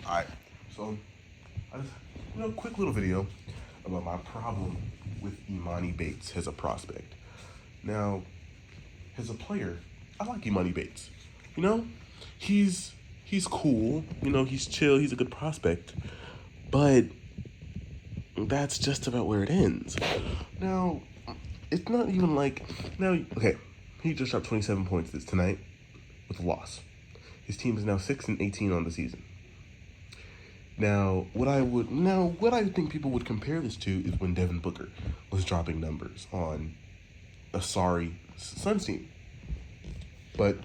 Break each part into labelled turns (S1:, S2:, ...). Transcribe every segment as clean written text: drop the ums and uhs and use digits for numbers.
S1: Alright, so I just, quick little video about my problem with Emoni Bates as a prospect. Now, as a player, I like Emoni Bates. You know, he's cool. He's chill. He's a good prospect, but that's just about where it ends. Now, it's not even like now. Okay, he just dropped 27 points tonight with a loss. His team is now 6-18 on the season. Now, what I think people would compare this to is when Devin Booker was dropping numbers on a sorry Suns team. But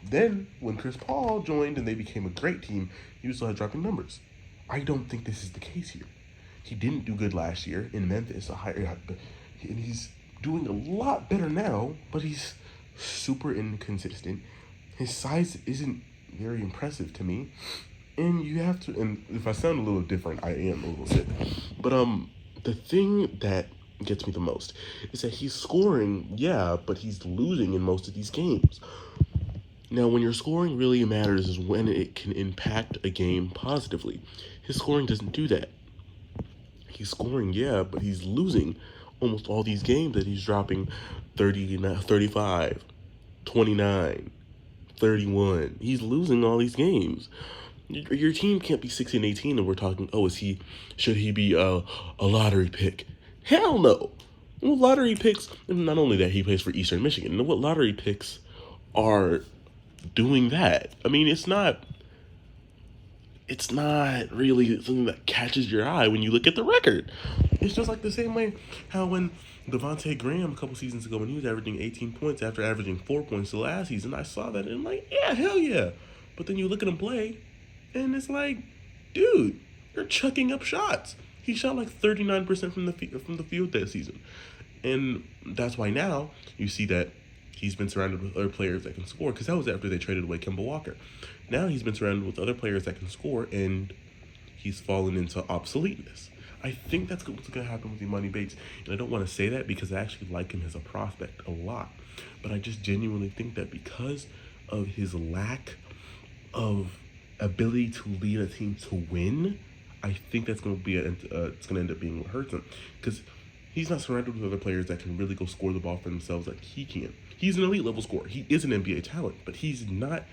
S1: then, when Chris Paul joined and they became a great team, he still had dropping numbers. I don't think this is the case here. He didn't do good last year in Memphis, and he's doing a lot better now, but he's super inconsistent. His size isn't very impressive to me. And you have to, and if I sound a little different, I am a little sick. But the thing that gets me the most is that he's scoring, yeah, but he's losing in most of these games. Now, when your scoring really matters is when it can impact a game positively. His scoring doesn't do that. He's scoring, yeah, but he's losing almost all these games that he's dropping 30, 35, 29, 31. He's losing all these games. Your team can't be 16-18 and we're talking, should he be a lottery pick? Hell no. Well, lottery picks, and not only that, he plays for Eastern Michigan. What lottery picks are doing that? I mean, it's not really something that catches your eye when you look at the record. It's just like the same way how when Devontae Graham a couple seasons ago, when he was averaging 18 points after averaging 4 points the last season, I saw that and I'm like, yeah, hell yeah. But then you look at him play, and it's like, dude, you're chucking up shots. He shot like 39% from the field that season. And that's why now you see that he's been surrounded with other players that can score, because that was after they traded away Kemba Walker. Now he's been surrounded with other players that can score, and he's fallen into obsoleteness. I think that's what's going to happen with Emoni Bates, and I don't want to say that because I actually like him as a prospect a lot. But I just genuinely think that because of his lack of ability to lead a team to win, I think that's going to be it's going to end up being what hurts him, because he's not surrounded with other players that can really go score the ball for themselves like he can. He's an elite level scorer. He is an NBA talent, but he's not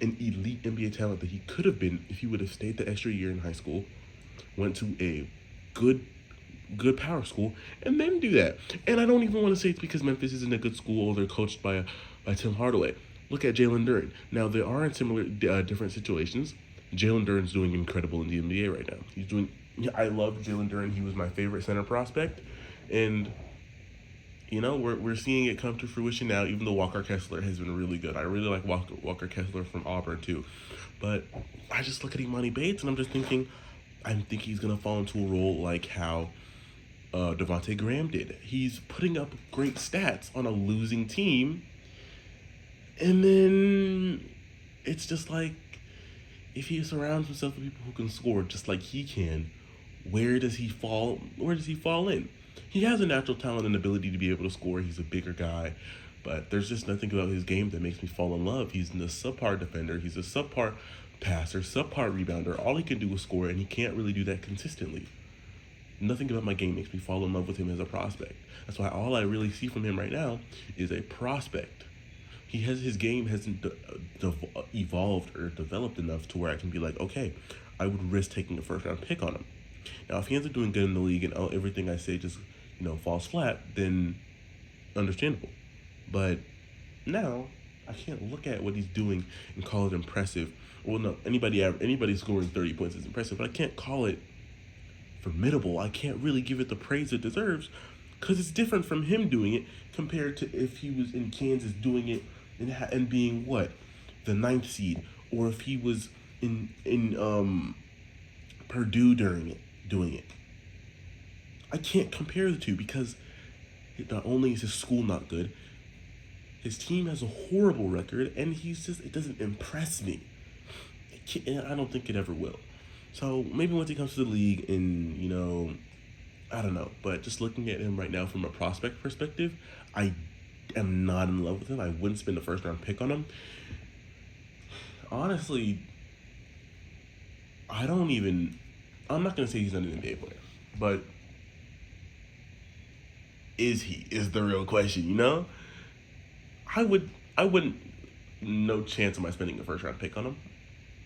S1: an elite NBA talent that he could have been if he would have stayed the extra year in high school, went to a good power school, and then do that. And I don't even want to say it's because Memphis isn't a good school or they're coached by Tim Hardaway. Look at Jalen Duren. Now, they are in similar, different situations. Jalen Duren's doing incredible in the NBA right now. I love Jalen Duren. He was my favorite center prospect. And, we're seeing it come to fruition now, even though Walker Kessler has been really good. I really like Walker Kessler from Auburn, too. But I just look at Emoni Bates, and I'm just thinking, I think he's going to fall into a role like how Devontae Graham did. He's putting up great stats on a losing team, and then it's just like, if he surrounds himself with people who can score just like he can, where does he fall in? He has a natural talent and ability to be able to score. He's a bigger guy, but there's just nothing about his game that makes me fall in love. He's a subpar defender. He's a subpar passer, subpar rebounder. All he can do is score, and he can't really do that consistently. Nothing about my game makes me fall in love with him as a prospect. That's why all I really see from him right now is a prospect. His game hasn't evolved or developed enough to where I can be like, okay, I would risk taking a first round pick on him. Now, if he ends up doing good in the league and everything I say just falls flat, then understandable. But now I can't look at what he's doing and call it impressive. Well, no, anybody scoring 30 points is impressive, but I can't call it formidable. I can't really give it the praise it deserves, because it's different from him doing it compared to if he was in Kansas doing it and being the 9th seed, or if he was in Purdue doing it. I can't compare the two because not only is his school not good, his team has a horrible record, and it doesn't impress me. And I don't think it ever will. So maybe once he comes to the league and, I don't know. But just looking at him right now from a prospect perspective, I am not in love with him. I wouldn't spend a first round pick on him. Honestly, I don't even. I'm not gonna say he's not an NBA player, but is he? Is the real question. I would. I wouldn't. No chance am I spending a first round pick on him.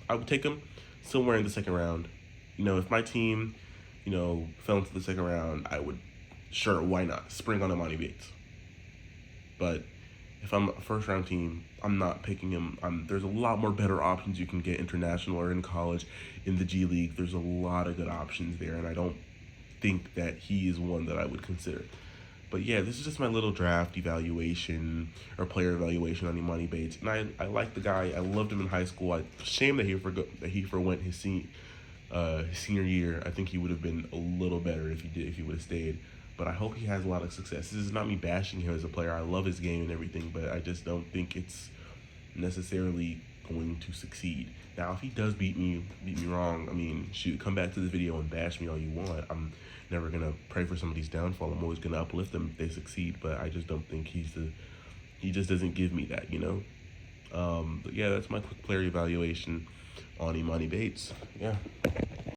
S1: I would take him somewhere in the second round. If my team, fell into the second round, I would. Sure, why not? Spring on Emoni Bates. But if I'm a first round team, I'm not picking him. There's a lot more better options you can get international or in college, in the G League. There's a lot of good options there, and I don't think that he is one that I would consider. But yeah, this is just my little draft evaluation or player evaluation on Emoni Bates, and I like the guy. I loved him in high school. Shame that he forwent his senior year. I think he would have been a little better if he would have stayed. But I hope he has a lot of success. This is not me bashing him as a player. I love his game and everything, but I just don't think it's necessarily going to succeed. Now, if he does beat me wrong, I mean, shoot, come back to the video and bash me all you want. I'm never gonna pray for somebody's downfall. I'm always gonna uplift them if they succeed. But I just don't think he just doesn't give me that. But yeah, that's my quick player evaluation on Emoni Bates. Yeah.